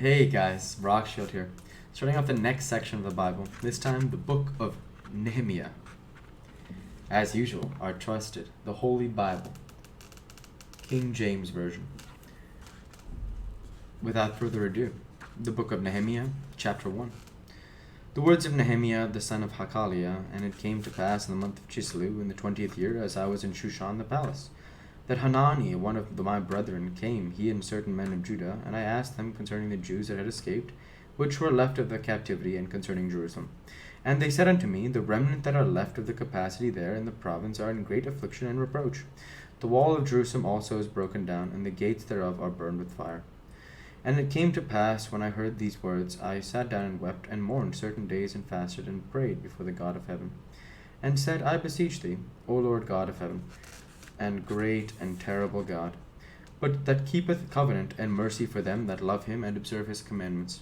Hey guys, Rockshield here. Starting off the next section of the Bible, this time the book of Nehemiah. As usual, our trusted, the Holy Bible, King James Version. Without further ado, the book of Nehemiah, chapter 1. The words of Nehemiah, the son of Hakaliah. And it came to pass in the month of Chislew, in the 20th year, as I was in Shushan the palace, that Hanani, one of my brethren, came, he and certain men of Judah, and I asked them concerning the Jews that had escaped, which were left of the captivity, and concerning Jerusalem. And they said unto me, The remnant that are left of the capacity there in the province are in great affliction and reproach. The wall of Jerusalem also is broken down, and the gates thereof are burned with fire. And it came to pass, when I heard these words, I sat down and wept and mourned certain days, and fasted and prayed before the God of heaven, and said, I beseech thee, O Lord God of heaven, and great and terrible God, but that keepeth covenant and mercy for them that love him and observe his commandments.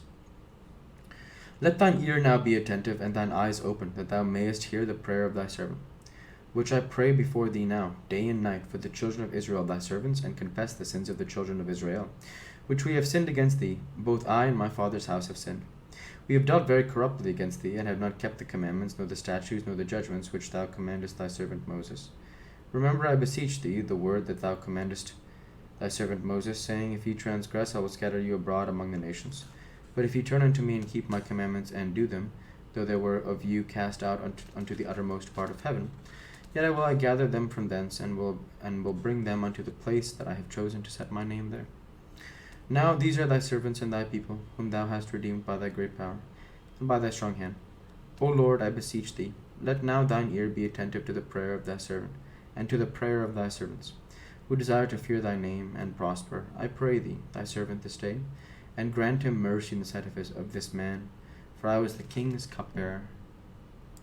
Let thine ear now be attentive, and thine eyes open, that thou mayest hear the prayer of thy servant, which I pray before thee now, day and night, for the children of Israel thy servants, and confess the sins of the children of Israel, which we have sinned against thee. Both I and my father's house have sinned. We have dealt very corruptly against thee, and have not kept the commandments, nor the statutes, nor the judgments, which thou commandest thy servant Moses. Remember, I beseech thee, the word that thou commandest thy servant Moses, saying, If ye transgress, I will scatter you abroad among the nations. But if ye turn unto me, and keep my commandments, and do them, though they were of you cast out unto the uttermost part of heaven, yet will I gather them from thence, and will bring them unto the place that I have chosen to set my name there. Now these are thy servants and thy people, whom thou hast redeemed by thy great power, and by thy strong hand. O Lord, I beseech thee, let now thine ear be attentive to the prayer of thy servant, and to the prayer of thy servants, who desire to fear thy name and prosper. I pray thee, thy servant this day, and grant him mercy in the sight of this man, for I was the king's cupbearer,